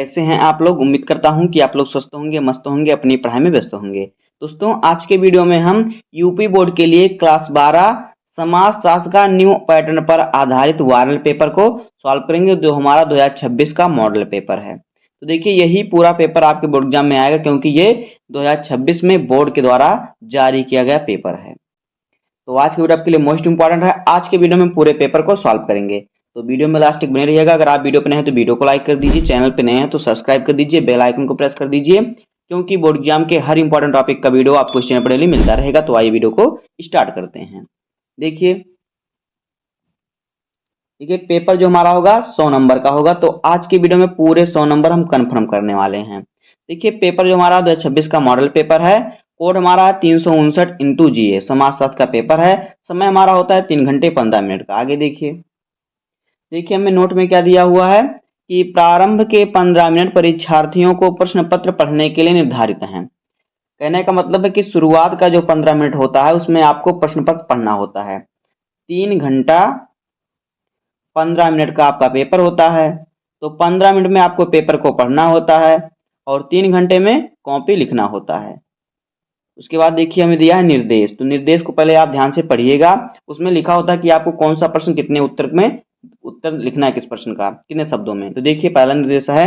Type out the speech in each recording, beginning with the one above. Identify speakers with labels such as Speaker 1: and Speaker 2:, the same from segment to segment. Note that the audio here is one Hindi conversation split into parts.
Speaker 1: कैसे हैं आप लोग। उम्मीद करता हूं कि आप लोग स्वस्थ होंगे, मस्त होंगे, अपनी पढ़ाई में व्यस्त होंगे। दोस्तों आज के वीडियो में हम यूपी बोर्ड के लिए क्लास 12 समाज शास्त्र का न्यू पैटर्न पर आधारित वायरल पेपर को सॉल्व करेंगे, जो हमारा 2026 का मॉडल पेपर है। तो देखिए यही पूरा पेपर आपके बोर्ड एग्जाम में आएगा, क्योंकि ये 2026 में बोर्ड के द्वारा जारी किया गया पेपर है। तो आज के वीडियो आपके लिए मोस्ट इंपॉर्टेंट है। आज के वीडियो में पूरे पेपर को सॉल्व करेंगे, तो वीडियो में लास्ट तक बने रहिएगा। अगर आप वीडियो पे नए हैं तो वीडियो को लाइक कर दीजिए, चैनल पे नए हैं तो सब्सक्राइब कर दीजिए, बेल आइकन को प्रेस कर दीजिए, क्योंकि बोर्ड एग्जाम के हर इंपॉर्टेंट टॉपिक का वीडियो आपको इस चैनल पर डेली मिलता रहेगा। तो आइए वीडियो को स्टार्ट करते हैं। देखिए पेपर जो हमारा होगा 100 नंबर का होगा, तो आज की वीडियो में पूरे 100 नंबर हम कंफर्म करने वाले हैं। देखिए पेपर जो हमारा 2026 का मॉडल पेपर है, कोड हमारा 359 इंटू GA समाजशास्त्र का पेपर है। समय हमारा होता है 3 घंटे 15 मिनट का। आगे देखिए हमें नोट में क्या दिया हुआ है कि प्रारंभ के 15 मिनट परीक्षार्थियों को प्रश्न पत्र पढ़ने के लिए निर्धारित हैं। कहने का मतलब है कि शुरुआत का जो 15 मिनट होता है उसमें आपको प्रश्न पत्र पढ़ना होता है। 3 घंटा 15 मिनट का आपका पेपर होता है, तो 15 मिनट में आपको पेपर को पढ़ना होता है और 3 घंटे में कॉपी लिखना होता है। उसके बाद देखिए हमें दिया है निर्देश, तो निर्देश को पहले आप ध्यान से पढ़िएगा। उसमें लिखा होता है कि आपको कौन सा प्रश्न कितने उत्तर लिखना है, किस प्रश्न का कितने शब्दों में। तो देखिए पहला निर्देश है,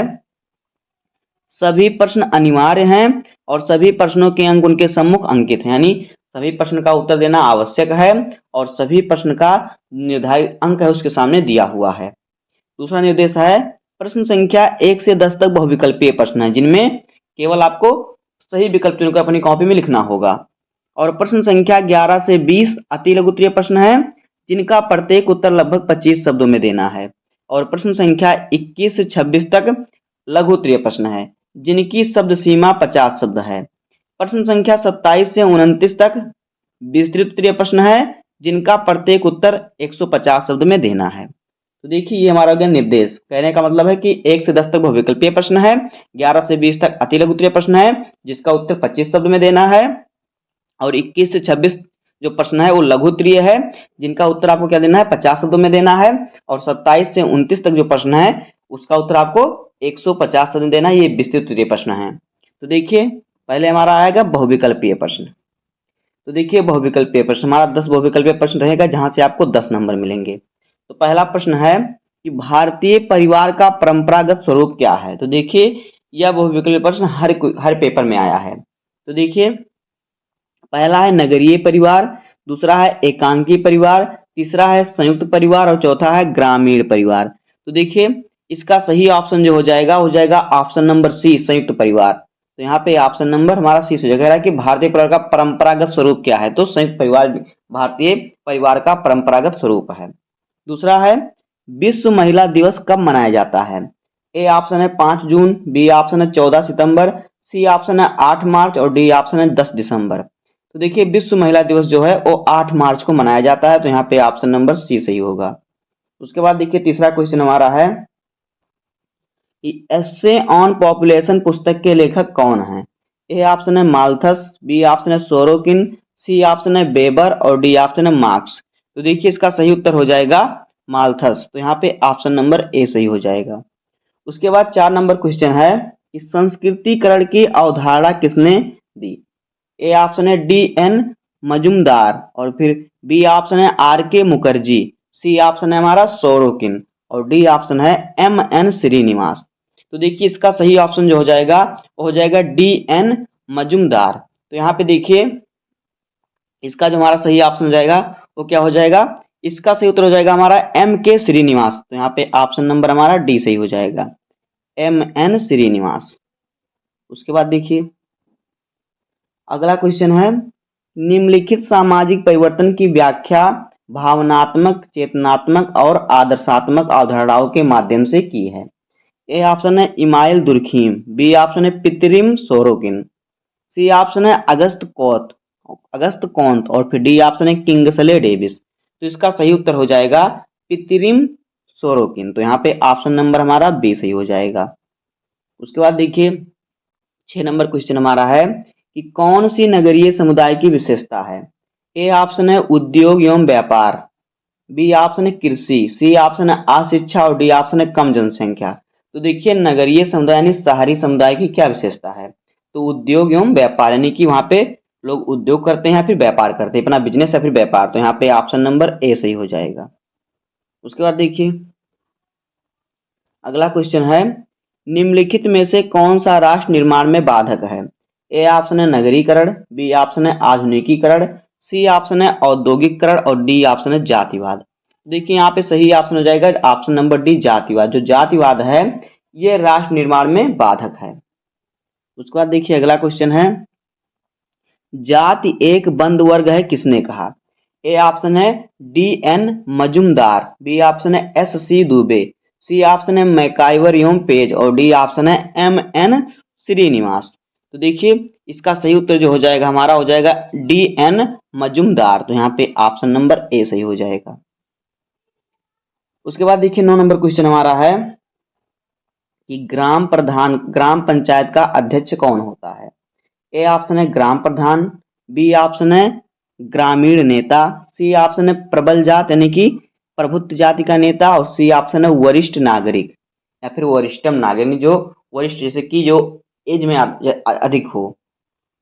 Speaker 1: सभी प्रश्न अनिवार्य हैं और सभी प्रश्नों के अंक उनके सम्मुख अंकित हैं, यानी सभी प्रश्न का उत्तर देना आवश्यक है और सभी प्रश्न का निर्धारित अंक है उसके सामने दिया हुआ है। दूसरा निर्देश है, प्रश्न संख्या 1 से 10 तक बहुविकल्पीय प्रश्न है, जिनमें केवल आपको सही विकल्प चुनकर अपनी कॉपी में लिखना होगा। और प्रश्न संख्या 11 से 20 अति लघु उत्तरीय प्रश्न है, जिनका प्रत्येक उत्तर लगभग 25 शब्दों में देना है। और प्रश्न संख्या 21 से 26 तक लघु उत्तरीय प्रश्न है, जिनकी शब्द सीमा 50 शब्द है। प्रश्न संख्या 27 से 29 तक विस्तृत उत्तरीय प्रश्न है, जिनका प्रत्येक उत्तर 150 शब्द में देना है। तो देखिए ये हमारा हो गया निर्देश। कहने का मतलब है कि 1 से 10 तक बहुविकल्पीय प्रश्न है, 11 से 20 तक अति लघु उत्तरीय प्रश्न है, जिसका उत्तर 25 शब्द में देना है। और 21 से 26 जो प्रश्न है वो लघु उत्तरीय है, जिनका उत्तर आपको क्या देना है, 50 शब्दों में देना है। और 27 से 29 तक जो प्रश्न है उसका उत्तर आपको 150 शब्द में देना है। ये विस्तृत उत्तरीय प्रश्न है। तो देखिए पहले हमारा आएगा बहुविकल्पीय प्रश्न। तो देखिए बहुविकल्पीय प्रश्न हमारा 10 बहुविकल्पीय प्रश्न रहेगा, जहां से आपको 10 नंबर मिलेंगे। तो पहला प्रश्न है कि भारतीय परिवार का परंपरागत स्वरूप क्या है। तो देखिए यह बहुविकल्पीय प्रश्न हर पेपर में आया है। तो देखिए पहला है नगरीय परिवार, दूसरा है एकांकी परिवार, तीसरा है संयुक्त परिवार और चौथा है ग्रामीण परिवार। तो देखिए इसका सही ऑप्शन जो हो जाएगा ऑप्शन नंबर सी, संयुक्त परिवार। तो यहाँ पे ऑप्शन नंबर हमारा सी से जगह है कि भारतीय परिवार का परंपरागत स्वरूप क्या है, तो संयुक्त परिवार भारतीय परिवार का परंपरागत स्वरूप है। दूसरा है विश्व महिला दिवस कब मनाया जाता है। ए ऑप्शन है 5 जून, बी ऑप्शन है 14 सितंबर, सी ऑप्शन है 8 मार्च और डी ऑप्शन है 10 दिसंबर। तो देखिए विश्व महिला दिवस जो है वो 8 मार्च को मनाया जाता है, तो यहाँ पे ऑप्शन नंबर सी सही होगा। उसके बाद देखिए तीसरा क्वेश्चन हमारा है कि एस्से ऑन पॉपुलेशन पुस्तक के लेखक कौन है। ए ऑप्शन है माल्थस, बी ऑप्शन है सोरोकिन, सी ऑप्शन है बेबर और डी ऑप्शन है मार्क्स। तो देखिए इसका सही उत्तर हो जाएगा माल्थस, तो यहाँ पे ऑप्शन नंबर ए सही हो जाएगा। उसके बाद 4 नंबर क्वेश्चन है कि संस्कृतिकरण की अवधारणा किसने दी। ए ऑप्शन है DN मजुमदार और फिर बी ऑप्शन है RK मुखर्जी, सी ऑप्शन है हमारा सोरोकिन और डी ऑप्शन है MN श्रीनिवास। तो देखिए इसका सही ऑप्शन जो हो जाएगा वो हो जाएगा DN मजुमदार। तो यहाँ पे देखिए इसका जो हमारा सही ऑप्शन हो जाएगा वो क्या हो जाएगा, इसका सही उत्तर हो जाएगा हमारा MK श्रीनिवास। तो यहाँ पे ऑप्शन नंबर हमारा डी सही हो जाएगा, MN श्रीनिवास। उसके बाद देखिए अगला क्वेश्चन है, निम्नलिखित सामाजिक परिवर्तन की व्याख्या भावनात्मक, चेतनात्मक और आदर्शात्मक अवधारणाओं के माध्यम से की है। ए ऑप्शन है इमाइल दुर्खीम, बी ऑप्शन है पितरिम सोरोकिन, सी ऑप्शन है अगस्त कौंत और फिर डी ऑप्शन है किंगसले डेविस। तो इसका सही उत्तर हो जाएगा पितरिम सोरोकिन। तो यहाँ पे ऑप्शन नंबर हमारा बी सही हो जाएगा। उसके बाद देखिए 6 नंबर क्वेश्चन हमारा है कि कौन सी नगरीय समुदाय की विशेषता है। ए ऑप्शन है उद्योग एवं व्यापार, बी ऑप्शन है कृषि, सी ऑप्शन है अशिक्षा और डी ऑप्शन है कम जनसंख्या। तो देखिए नगरीय समुदाय यानी शहरी समुदाय की क्या विशेषता है, तो उद्योग एवं व्यापार यानी कि वहाँ पे लोग उद्योग करते हैं या फिर व्यापार करते हैं, अपना बिजनेस या फिर व्यापार, तो यहाँ पे ऑप्शन नंबर ए सही हो जाएगा। उसके बाद देखिए अगला क्वेश्चन है, निम्नलिखित में से कौन सा राष्ट्र निर्माण में बाधक है? ए ऑप्शन है नगरीकरण, बी ऑप्शन है आधुनिकीकरण, सी ऑप्शन है औद्योगिकरण और डी ऑप्शन है जातिवाद। देखिए यहाँ पे सही ऑप्शन हो जाएगा ऑप्शन नंबर डी जातिवाद। जो जातिवाद है ये राष्ट्र निर्माण में बाधक है। उसके बाद देखिए अगला क्वेश्चन है, जाति एक बंद वर्ग है किसने कहा? ए ऑप्शन है D N Majumdar, B option है S C Dubey, C option है मैकाइवर एवं पेज और डी ऑप्शन है एम एन श्रीनिवास। तो देखिए इसका सही उत्तर जो हो जाएगा हमारा हो जाएगा डी एन मजुमदार। तो यहाँ पे ऑप्शन नंबर ए सही हो जाएगा। उसके बाद देखिए 9 नंबर क्वेश्चन हमारा है कि ग्राम पंचायत का अध्यक्ष कौन होता है? ए ऑप्शन है ग्राम प्रधान, बी ऑप्शन है ग्रामीण नेता, सी ऑप्शन है प्रबल जात यानी कि प्रभुत्व जाति का नेता और सी ऑप्शन है वरिष्ठ नागरिक या फिर वरिष्ठम नागरिक, जो वरिष्ठ जैसे कि जो एज में अधिक हो,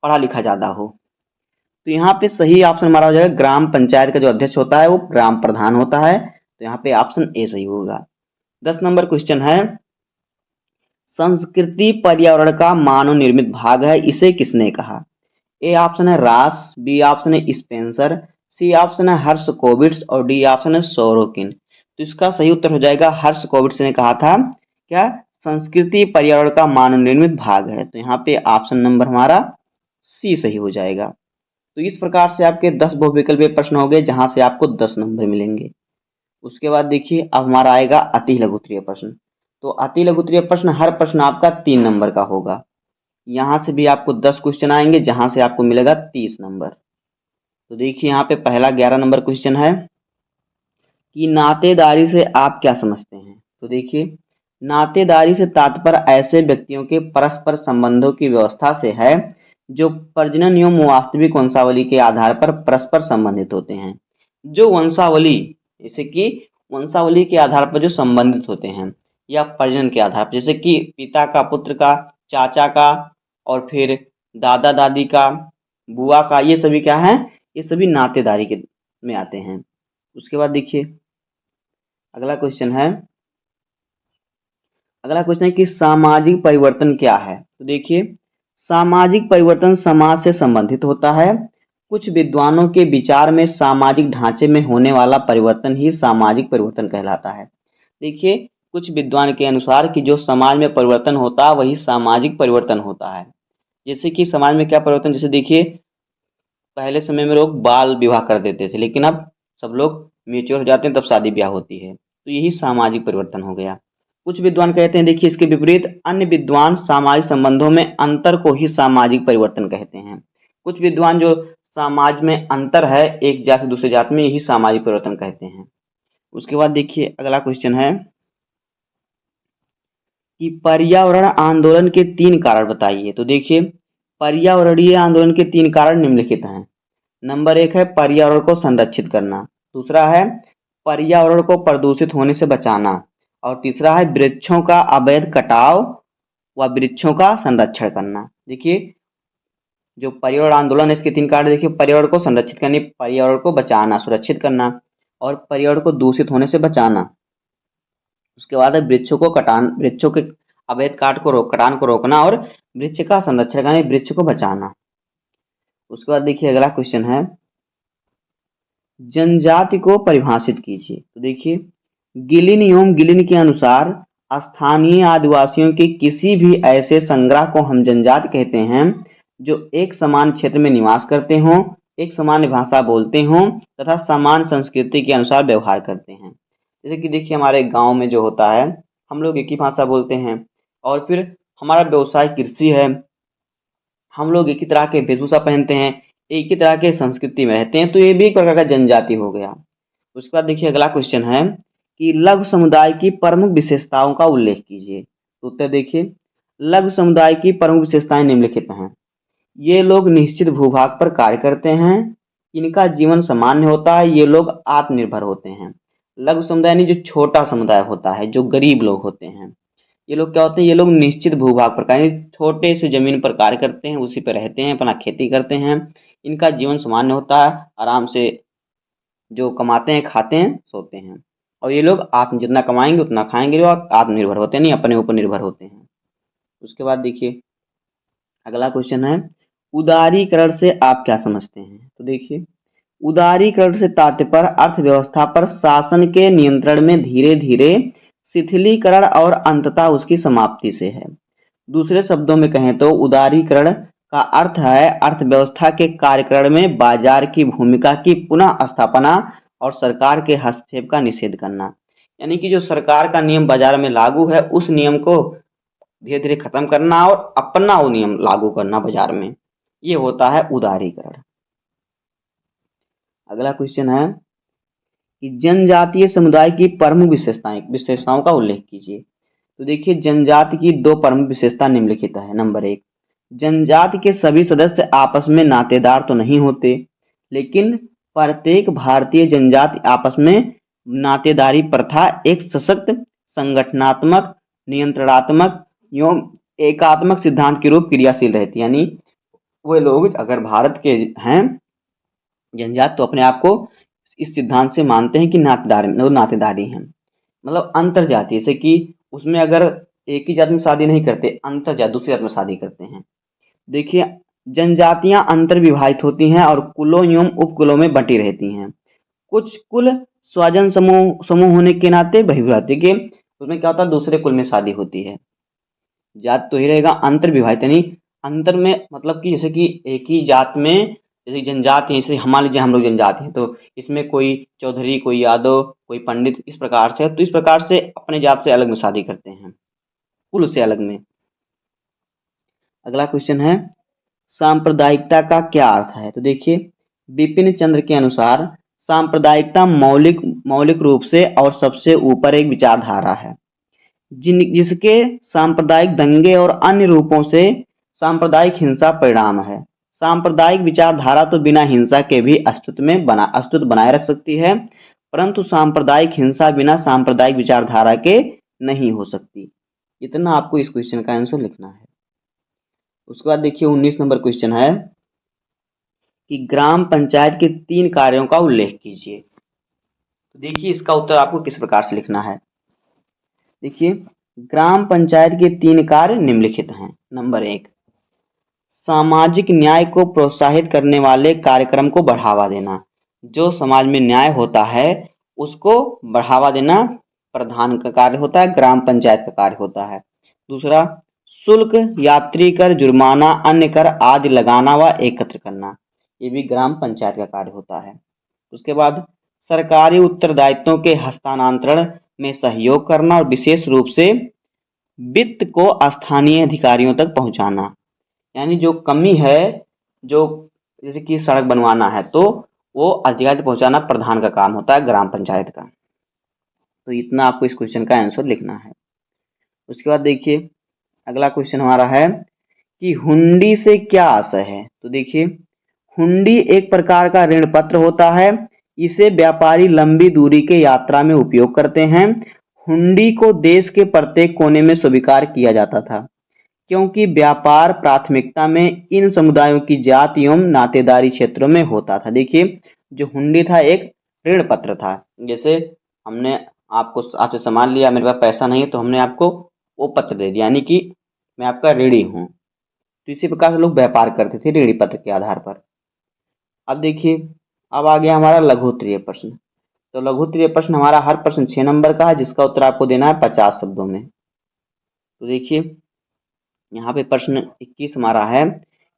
Speaker 1: पढ़ा लिखा ज्यादा हो। तो यहाँ पे सही ऑप्शन हमारा हो जाएगा ग्राम पंचायत का जो अध्यक्ष होता है वो ग्राम प्रधान होता है। तो यहाँ पे ऑप्शन ए सही होगा। 10 नंबर क्वेश्चन है, संस्कृति पर्यावरण का मानव निर्मित भाग है, इसे किसने कहा? ए ऑप्शन है रास, बी ऑप्शन है स्पेंसर, सी ऑप्शन है हर्ष कोविट्स और डी ऑप्शन है सोरोकिन। तो इसका सही उत्तर हो जाएगा हर्ष कोविट्स ने कहा था क्या संस्कृति पर्यावरण का मानव निर्मित भाग है। तो यहाँ पे ऑप्शन नंबर हमारा सी सही हो जाएगा। तो इस प्रकार से आपके 10 बहुविकल्पीय प्रश्न हो गए जहां से आपको 10 नंबर मिलेंगे। उसके बाद देखिए अब हमारा आएगा अति लघुत्तरीय प्रश्न। तो अति लघुत्तरीय प्रश्न हर प्रश्न आपका 3 नंबर का होगा। यहाँ से भी आपको 10 क्वेश्चन आएंगे जहां से आपको मिलेगा 30 नंबर। तो देखिए यहाँ पे पहला 11 नंबर क्वेश्चन है कि नातेदारी से आप क्या समझते हैं? तो देखिए नातेदारी से तात्पर्य ऐसे व्यक्तियों के परस्पर संबंधों की व्यवस्था से है जो प्रजनन एवं वास्तविक वंशावली के आधार पर परस्पर संबंधित होते हैं। जो वंशावली जैसे कि वंशावली के आधार पर जो संबंधित होते हैं या प्रजनन के आधार पर, जैसे कि पिता का पुत्र का, चाचा का और फिर दादा दादी का, बुआ का, ये सभी क्या है, ये सभी नातेदारी के में आते हैं। उसके बाद देखिए अगला क्वेश्चन है, कि सामाजिक परिवर्तन क्या है? तो देखिए सामाजिक परिवर्तन समाज से संबंधित होता है। कुछ विद्वानों के विचार में सामाजिक ढांचे में होने वाला परिवर्तन ही सामाजिक परिवर्तन कहलाता है। देखिए कुछ विद्वान के अनुसार कि जो समाज में परिवर्तन होता है वही सामाजिक परिवर्तन होता है। जैसे कि समाज में क्या परिवर्तन, जैसे देखिए पहले समय में लोग बाल विवाह कर देते थे लेकिन अब सब लोग मेच्योर हो जाते हैं तब शादी ब्याह होती है, तो यही सामाजिक परिवर्तन हो गया। कुछ विद्वान कहते हैं देखिए इसके विपरीत अन्य विद्वान सामाजिक संबंधों में अंतर को ही सामाजिक परिवर्तन कहते हैं। कुछ विद्वान जो समाज में अंतर है एक जात से दूसरे जात में, यही सामाजिक परिवर्तन कहते हैं। उसके बाद देखिए अगला क्वेश्चन है कि पर्यावरण आंदोलन के 3 कारण बताइए। तो देखिए पर्यावरणीय आंदोलन के 3 कारण निम्नलिखित हैं। नंबर 1 है पर्यावरण को संरक्षित करना, दूसरा है पर्यावरण को प्रदूषित होने से बचाना और तीसरा है वृक्षों का अवैध कटाव व वृक्षों का संरक्षण करना। देखिए जो पर्यावरण आंदोलन है इसके 3 कारण देखिए, पर्यावरण को संरक्षित करनी, पर्यावरण को बचाना सुरक्षित करना और पर्यावरण को दूषित होने से बचाना। उसके बाद है वृक्षों के अवैध कटान को रोकना और वृक्ष का संरक्षण करना, वृक्ष को बचाना। उसके बाद देखिए अगला क्वेश्चन है जनजाति को परिभाषित कीजिए। तो देखिए गिलिन के अनुसार स्थानीय आदिवासियों के किसी भी ऐसे संग्रह को हम जनजाति कहते हैं जो एक समान क्षेत्र में निवास करते हों, एक समान भाषा बोलते हों तथा समान संस्कृति के अनुसार व्यवहार करते हैं। जैसे कि देखिए हमारे गांव में जो होता है हम लोग एक ही भाषा बोलते हैं और फिर हमारा व्यवसाय कृषि है, हम लोग एक ही तरह के वेशभूषा पहनते हैं, एक ही तरह के संस्कृति में रहते हैं, तो ये भी एक प्रकार का जनजाति हो गया। उसके बाद देखिए अगला क्वेश्चन है कि लघु समुदाय की प्रमुख विशेषताओं का उल्लेख कीजिए। तो उत्तर देखिए लघु समुदाय की प्रमुख विशेषताएं निम्नलिखित हैं। ये लोग निश्चित भूभाग पर कार्य करते हैं, इनका जीवन सामान्य होता है, ये लोग आत्मनिर्भर होते हैं। लघु समुदाय यानी जो छोटा समुदाय होता है, जो गरीब लोग होते हैं, ये लोग क्या होते हैं, ये लोग निश्चित भूभाग पर यानी छोटे से जमीन पर कार्य करते हैं, उसी पर रहते हैं, अपना खेती करते हैं। इनका जीवन सामान्य होता है, आराम से जो कमाते हैं खाते हैं सोते हैं। और ये लोग आत्म जितना कमाएंगे उतना खाएंगे और आत्मनिर्भर होते हैं, नहीं अपने ऊपर निर्भर होते हैं। उसके बाद देखिए अगला क्वेश्चन है, उदारीकरण से आप क्या समझते हैं? तो देखिए उदारीकरण से तात्पर्य अर्थव्यवस्था पर शासन के नियंत्रण में धीरे धीरे शिथिलीकरण और अंततः उसकी समाप्ति से है। दूसरे शब्दों में कहें तो उदारीकरण का अर्थ है अर्थव्यवस्था के कार्यकरण में बाजार की भूमिका की पुनः स्थापना और सरकार के हस्तक्षेप का निषेध करना। यानी कि जो सरकार का नियम बाजार में लागू है उस नियम को धीरे धीरे खत्म करना और अपना वो नियम लागू करना बाजार में, ये होता है उदारीकरण। अगला क्वेश्चन है कि जनजातीय समुदाय की प्रमुख विशेषताओं का उल्लेख कीजिए। तो देखिए जनजाति की दो प्रमुख विशेषता निम्नलिखित है। नंबर एक, जनजाति के सभी सदस्य आपस में नातेदार तो नहीं होते, लेकिन प्रत्येक भारतीय जनजाति आपस में नातेदारी प्रथा एक सशक्त संगठनात्मक नियंत्रणात्मक एवं एकात्मक सिद्धांत के रूप क्रियाशील रहती है। यानी वे लोग अगर भारत के हैं जनजाति तो अपने आप को इस सिद्धांत से मानते हैं कि नातेदारी हैं, मतलब अंतर जाति, जैसे कि उसमें अगर एक ही जाति में शादी नहीं करते, अंतर जाति दूसरी जाति में शादी करते हैं। देखिए जनजातियां अंतर विभाजित होती हैं और कुलों एवं उपकुलों में बटी रहती हैं। कुछ कुल स्वजन समूह समूह होने के नाते बहिर्जाति के उसमें क्या होता है दूसरे कुल में शादी होती है। जात तो ही रहेगा, अंतर विभाजित यानी अंतर में मतलब कि जैसे कि एक ही जात में जैसे जनजाति है, जैसे मान लीजिए हम लोग जनजाति हैं तो इसमें कोई चौधरी कोई यादव कोई पंडित इस प्रकार से, तो इस प्रकार से अपने जात से अलग में शादी करते हैं, कुल से अलग में। अगला क्वेश्चन है सांप्रदायिकता का क्या अर्थ है? तो देखिए विपिन चंद्र के अनुसार सांप्रदायिकता मौलिक रूप से और सबसे ऊपर एक विचारधारा है जिसके सांप्रदायिक दंगे और अन्य रूपों से सांप्रदायिक हिंसा परिणाम है। सांप्रदायिक विचारधारा तो बिना हिंसा के भी अस्तित्व बनाए रख सकती है, परंतु सांप्रदायिक हिंसा बिना सांप्रदायिक विचारधारा के नहीं हो सकती। इतना आपको इस क्वेश्चन का आंसर लिखना है। उसके बाद देखिए 19 नंबर क्वेश्चन है कि ग्राम पंचायत के 3 कार्यों का उल्लेख कीजिए। तो देखिए इसका उत्तर आपको किस प्रकार से लिखना है। देखिए ग्राम पंचायत के 3 कार्य निम्नलिखित हैं। नंबर 1, सामाजिक न्याय को प्रोत्साहित करने वाले कार्यक्रम को बढ़ावा देना। जो समाज में न्याय होता है उसको बढ़ावा देना प्रधान का कार्य होता है, ग्राम पंचायत का कार्य होता है। दूसरा, शुल्क यात्री कर जुर्माना अन्य कर आदि लगाना व एकत्र करना, ये भी ग्राम पंचायत का कार्य होता है। उसके बाद सरकारी उत्तरदायित्वों के हस्तांतरण में सहयोग करना और विशेष रूप से वित्त को स्थानीय अधिकारियों तक पहुंचाना। यानी जो कमी है जो जैसे कि सड़क बनवाना है तो वो अधिकारी तक पहुंचाना प्रधान का काम होता है ग्राम पंचायत का। तो इतना आपको इस क्वेश्चन का आंसर लिखना है। उसके बाद देखिए अगला क्वेश्चन हमारा है कि हुंडी से क्या आशय है। तो देखिए हुंडी एक प्रकार का ऋण पत्र होता है, इसे व्यापारी लंबी दूरी के यात्रा में उपयोग करते हैं। हुंडी को देश के प्रत्येक कोने में स्वीकार किया जाता था क्योंकि व्यापार प्राथमिकता में इन समुदायों की जाति एवं नातेदारी क्षेत्रों में होता था। देखिए जो हुंडी था एक ऋण पत्र था, जैसे हमने आपसे सामान लिया, मेरे पास पैसा नहीं है तो हमने आपको वो पत्र दे दिया, यानी कि मैं आपका ऋणी हूँ। तो इसी प्रकार से लोग व्यापार करते थे ऋणी पत्र के आधार पर। अब देखिए अब आ गया हमारा लघु उत्तरीय प्रश्न। तो लघु उत्तरीय प्रश्न हमारा हर प्रश्न 6 नंबर का है जिसका उत्तर आपको देना है 50 शब्दों में। तो देखिए यहाँ पे प्रश्न 21 हमारा है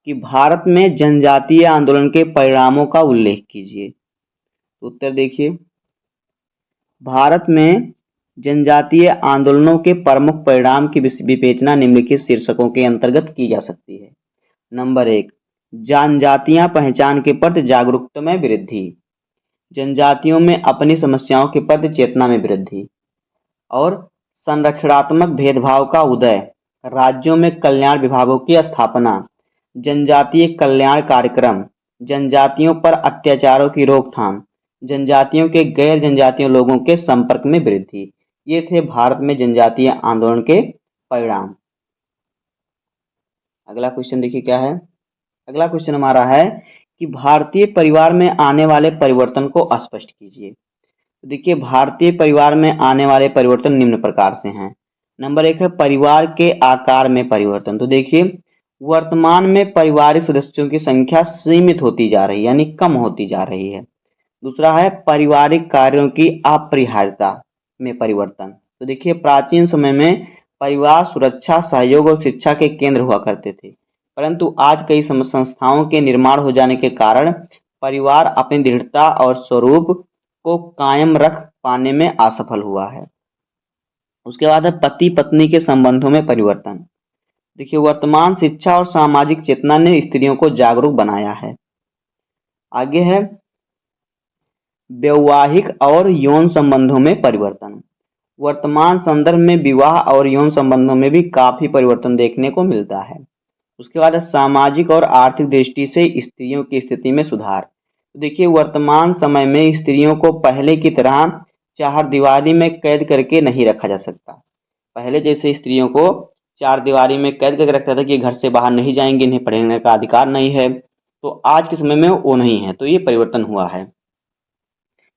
Speaker 1: कि भारत में जनजातीय आंदोलन के परिणामों का उल्लेख कीजिए। उत्तर देखिए भारत में जनजातीय आंदोलनों के प्रमुख परिणाम की विवेचना निम्नलिखित शीर्षकों के अंतर्गत की जा सकती है। नंबर 1, जनजातीय पहचान के प्रति जागरूकता में वृद्धि, जनजातियों में अपनी समस्याओं के प्रति चेतना में वृद्धि और संरक्षणात्मक भेदभाव का उदय, राज्यों में कल्याण विभागों की स्थापना, जनजातीय कल्याण कार्यक्रम, जनजातियों पर अत्याचारों की रोकथाम, जनजातियों के गैर जनजातीय लोगों के संपर्क में वृद्धि। ये थे भारत में जनजातीय आंदोलन के परिणाम। अगला क्वेश्चन देखिए क्या है। अगला क्वेश्चन हमारा है कि भारतीय परिवार में आने वाले परिवर्तन को स्पष्ट कीजिए। तो देखिए भारतीय परिवार में आने वाले परिवर्तन निम्न प्रकार से हैं। नंबर एक है परिवार के आकार में परिवर्तन। तो देखिए वर्तमान में पारिवारिक सदस्यों की संख्या सीमित होती जा रही है यानी कम होती जा रही है। दूसरा है पारिवारिक कार्यों की अपरिहार्यता में परिवर्तन। तो देखिए प्राचीन समय में परिवार सुरक्षा सहयोग और शिक्षा के केंद्र हुआ करते थे, परंतु आज कई संस्थाओं के निर्माण हो जाने के कारण परिवार अपनी दृढ़ता और स्वरूप को कायम रख पाने में असफल हुआ है। उसके बाद है पति पत्नी के संबंधों में परिवर्तन। देखिए वर्तमान शिक्षा और सामाजिक चेतना ने स्त्रियों को जागरूक बनाया है। आगे है वैवाहिक और यौन संबंधों में परिवर्तन। वर्तमान संदर्भ में विवाह और यौन संबंधों में भी काफी परिवर्तन देखने को मिलता है। उसके बाद है सामाजिक और आर्थिक दृष्टि से स्त्रियों की स्थिति में सुधार। तो देखिए वर्तमान समय में स्त्रियों को पहले की तरह चार दीवारी में कैद करके नहीं रखा जा सकता। पहले जैसे स्त्रियों को चार दीवारी में कैद करके रखता था कि घर से बाहर नहीं जाएंगे, इन्हें पढ़ने का अधिकार नहीं है, तो आज के समय में वो नहीं है। तो ये परिवर्तन हुआ है।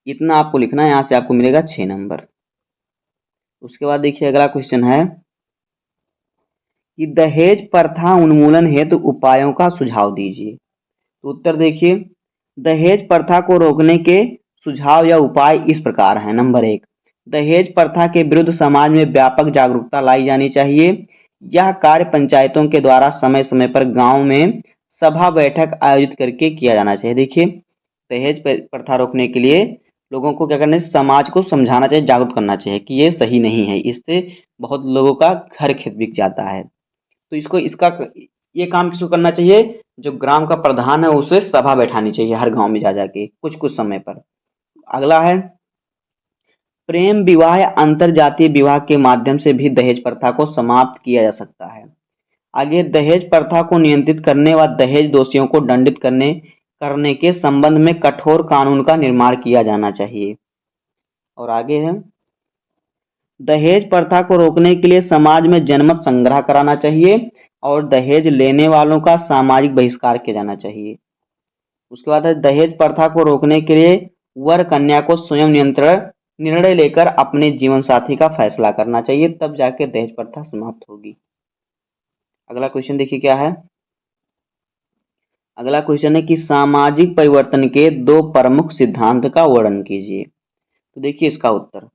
Speaker 1: इतना आपको लिखना है, यहाँ से आपको मिलेगा 6 नंबर। उसके बाद देखिए अगला क्वेश्चन है कि दहेज प्रथा उन्मूलन हेतु उपायों का सुझाव दीजिए। तो उत्तर देखिए दहेज प्रथा को रोकने के सुझाव या उपाय इस प्रकार हैं। नंबर एक, दहेज प्रथा के विरुद्ध समाज में व्यापक जागरूकता लाई जानी चाहिए। यह कार्य पंचायतों के द्वारा समय समय पर गांव में सभा बैठक आयोजित करके किया जाना चाहिए। देखिए दहेज प्रथा रोकने के लिए लोगों को क्या करना है, समाज को समझाना चाहिए, जागरूक करना चाहिए कि ये सही नहीं है, इससे बहुत लोगों का घर खेत बिक जाता है। तो इसको इसका ये काम किसको करना चाहिए, जो ग्राम का प्रधान है उसे सभा बैठानी चाहिए हर गांव में जा जाके कुछ कुछ समय पर। अगला है प्रेम विवाह या अंतर जातीय विवाह के माध्यम से भी दहेज प्रथा को समाप्त किया जा सकता है। आगे दहेज प्रथा को नियंत्रित करने व दहेज दोषियों को दंडित करने करने के संबंध में कठोर कानून का निर्माण किया जाना चाहिए। और आगे है दहेज प्रथा को रोकने के लिए समाज में जनमत संग्रह कराना चाहिए और दहेज लेने वालों का सामाजिक बहिष्कार किया जाना चाहिए। उसके बाद है दहेज प्रथा को रोकने के लिए वर कन्या को स्वयं नियंत्रण निर्णय लेकर अपने जीवन साथी का फैसला करना चाहिए, तब जाके दहेज प्रथा समाप्त होगी। अगला क्वेश्चन देखिए क्या है। अगला क्वेश्चन है कि सामाजिक परिवर्तन के दो प्रमुख सिद्धांत का वर्णन कीजिए। तो देखिए इसका उत्तर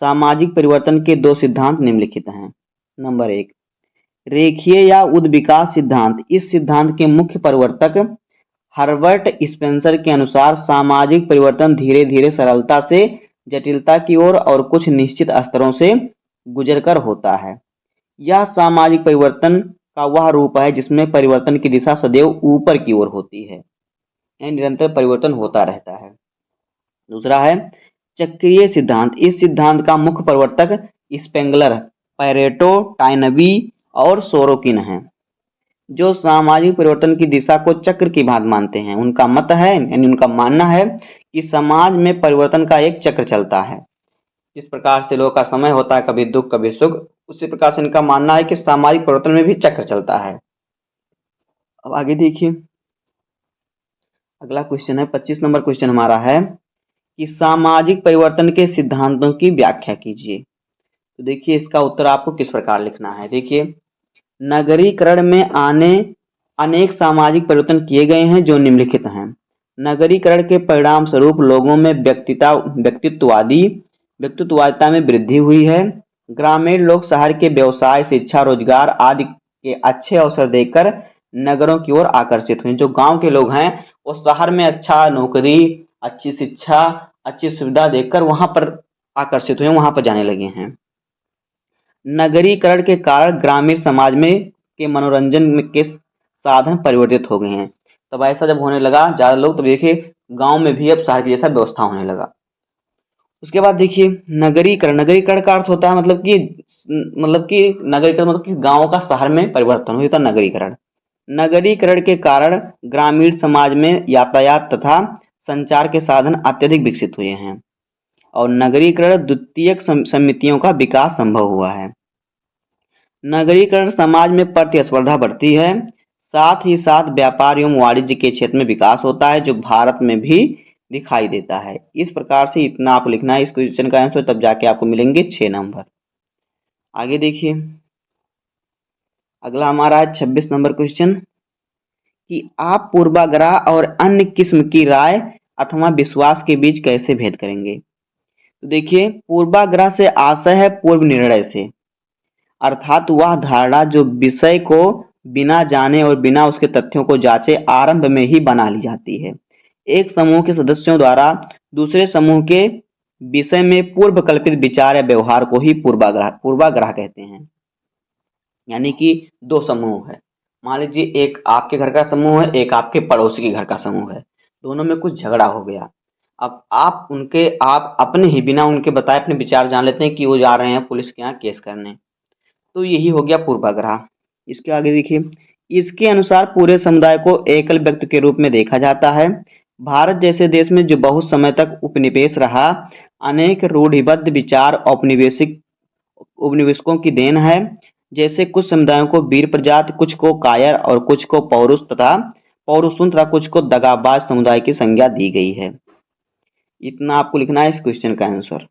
Speaker 1: सामाजिक परिवर्तन के दो सिद्धांत निम्नलिखित हैं। नंबर एक, रेखीय या उद्विकास सिद्धांत। इस सिद्धांत के मुख्य प्रवर्तक हर्बर्ट स्पेंसर के अनुसार सामाजिक परिवर्तन धीरे धीरे सरलता से जटिलता की ओर और कुछ निश्चित स्तरों से गुजरकर होता है। यह सामाजिक परिवर्तन का वह रूप है जिसमें परिवर्तन की दिशा सदैव ऊपर की ओर होती है, यानी निरंतर परिवर्तन होता रहता है। दूसरा है चक्रीय सिद्धांत। इस सिद्धांत का मुख्य प्रवर्तक स्पेंगलर, पैरेटो, टाइनबी और सोरोकिन हैं, जो सामाजिक परिवर्तन की दिशा को चक्र की भांति मानते हैं। उनका मत है यानी उनका मानना है कि समाज में परिवर्तन का एक चक्र चलता है। जिस प्रकार से लोगों का समय होता है, कभी दुख कभी सुख, उसी प्रकार से इनका मानना है कि सामाजिक परिवर्तन में भी चक्र चलता है। अब आगे देखिए अगला क्वेश्चन है 25 नंबर क्वेश्चन हमारा है कि सामाजिक परिवर्तन के सिद्धांतों की व्याख्या कीजिए। तो देखिए इसका उत्तर आपको किस प्रकार लिखना है। देखिए नगरीकरण में आने अनेक सामाजिक परिवर्तन किए गए हैं जो निम्नलिखित हैं। नगरीकरण के परिणाम स्वरूप लोगों में व्यक्तित्ववादिता में वृद्धि हुई है। ग्रामीण लोग शहर के व्यवसाय, शिक्षा, रोजगार आदि के अच्छे अवसर देखकर नगरों की ओर आकर्षित हुए। जो गांव के लोग हैं वो शहर में अच्छा नौकरी, अच्छी शिक्षा, अच्छी सुविधा देखकर वहां पर आकर्षित हुए, वहां पर जाने लगे हैं। नगरीकरण के कारण ग्रामीण समाज में के मनोरंजन के साधन परिवर्तित हो गए हैं। तब ऐसा जब होने लगा ज़्यादा लोग, तो देखिए गांव में भी अब शहर की जैसा व्यवस्था होने लगा। उसके बाद देखिए नगरीकरण का अर्थ होता है मतलब कि नगरीकरण मतलब कि गांव का शहर में परिवर्तन हो जाता नगरीकरण। नगरीकरण के कारण ग्रामीण समाज में यातायात तथा संचार के साधन अत्यधिक विकसित हुए हैं और नगरीकरण द्वितीयक समितियों का विकास संभव हुआ है। नगरीकरण समाज में प्रतिस्पर्धा बढ़ती है, साथ ही साथ व्यापार एवं वाणिज्य के क्षेत्र में विकास होता है जो भारत में भी दिखाई देता है। इस प्रकार से इतना आपको लिखना है इस क्वेश्चन का आंसर, तब जाके आपको मिलेंगे 6 नंबर। आगे देखिए, अगला हमारा है 26 नंबर क्वेश्चन कि आप पूर्वाग्रह और अन्य किस्म की राय अथवा विश्वास के बीच कैसे भेद करेंगे। तो देखिए, पूर्वाग्रह से आशय है पूर्व निर्णय से, अर्थात वह धारणा जो विषय को बिना जाने और बिना उसके तथ्यों को जांचे आरंभ में ही बना ली जाती है। एक समूह के सदस्यों द्वारा दूसरे समूह के विषय में पूर्व कल्पित विचार या व्यवहार को ही पूर्वाग्रह कहते हैं। यानी कि दो समूह है, मान लीजिए एक आपके घर का समूह है, एक आपके पड़ोसी के घर का समूह है, दोनों में कुछ झगड़ा हो गया। अब आप अपने ही बिना उनके बताए अपने विचार जान लेते हैं कि वो जा रहे हैं पुलिस के यहाँ केस करने, तो यही हो गया पूर्वाग्रह। इसके आगे देखिए, इसके अनुसार पूरे समुदाय को एकल व्यक्ति के रूप में देखा जाता है। भारत जैसे देश में जो बहुत समय तक उपनिवेश रहा, अनेक रूढ़िबद्ध विचार उपनिवेशकों की देन है। जैसे कुछ समुदायों को वीर प्रजाति, कुछ को कायर और कुछ को पौरुषुन तथा कुछ को दगाबाज समुदाय की संज्ञा दी गई है। इतना आपको लिखना है इस क्वेश्चन का आंसर।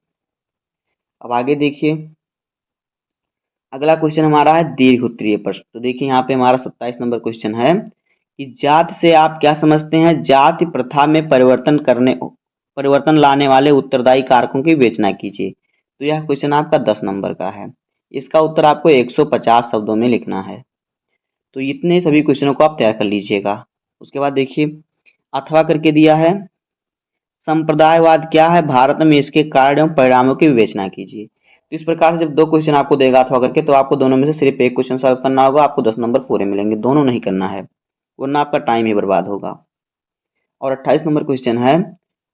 Speaker 1: अब आगे देखिए, अगला क्वेश्चन हमारा है दीर्घ उत्तरीय प्रश्न। तो देखिए यहाँ पे हमारा 27 नंबर क्वेश्चन है कि जाति से आप क्या समझते हैं। जाति प्रथा में परिवर्तन लाने वाले उत्तरदायी कारकों की विवेचना कीजिए। तो यह क्वेश्चन आपका 10 नंबर का है। इसका उत्तर आपको 150 शब्दों में लिखना है। तो इतने सभी क्वेश्चनों को आप तैयार कर लीजिएगा। उसके बाद देखिए, अथवा करके दिया है, संप्रदायवाद क्या है, भारत में इसके कारण एवं परिणामों की विवेचना कीजिए। तो इस प्रकार से जब दो क्वेश्चन आपको देगा अथवा करके, तो आपको दोनों में से सिर्फ एक क्वेश्चन सॉल्व करना होगा, आपको 10 नंबर पूरे मिलेंगे, दोनों नहीं करना है वरना आपका टाइम ही बर्बाद होगा। और 28 नंबर क्वेश्चन है,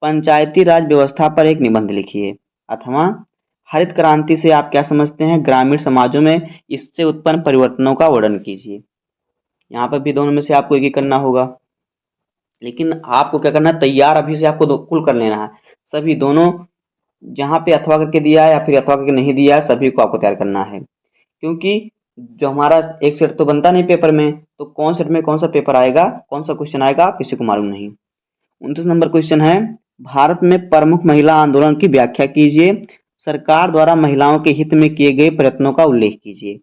Speaker 1: पंचायती राज व्यवस्था पर एक निबंध लिखिए। अथवा हरित क्रांति से आप क्या समझते हैं, ग्रामीण समाजों में इससे उत्पन्न परिवर्तनों का वर्णन कीजिए। यहाँ पर भी दोनों में से आपको एक ही करना होगा, लेकिन आपको क्या करना है, तैयार अभी से आपको कुल कर लेना है। सभी दोनों जहाँ पे अथवा करके दिया है या फिर अथवा करके नहीं दिया है, सभी को आपको तैयार करना है। क्योंकि जो हमारा एक सेट तो बनता नहीं पेपर में, तो कौन सेट में कौन सा पेपर आएगा, कौन सा क्वेश्चन आएगा, किसी को मालूम नहीं। 29 नंबर क्वेश्चन है, भारत में प्रमुख महिला आंदोलन की व्याख्या कीजिए। सरकार द्वारा महिलाओं के हित में किए गए प्रयत्नों का उल्लेख कीजिए।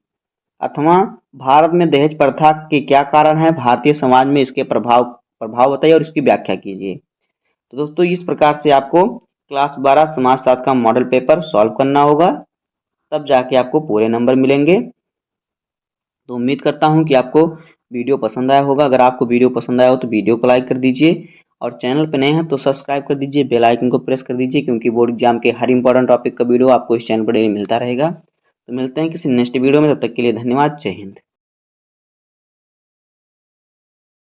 Speaker 1: अथवा भारत में दहेज प्रथा के क्या कारण है, भारतीय समाज में इसके प्रभाव बताइए और इसकी व्याख्या कीजिए। तो दोस्तों इस प्रकार से आपको क्लास 12 समाजशास्त्र का मॉडल पेपर सॉल्व करना होगा, तब जाके आपको पूरे नंबर मिलेंगे। तो उम्मीद करता हूँ कि आपको वीडियो पसंद आया होगा। अगर आपको वीडियो पसंद आया हो तो वीडियो को लाइक कर दीजिए, और चैनल पर नए हैं तो सब्सक्राइब कर दीजिए, बेल आइकन को प्रेस कर दीजिए, क्योंकि बोर्ड एग्जाम के हर इंपॉर्टेंट टॉपिक का वीडियो आपको इस चैनल पर डेली मिलता रहेगा। तो मिलते हैं किसी नेक्स्ट वीडियो में, तब तक के लिए धन्यवाद। जय हिंद।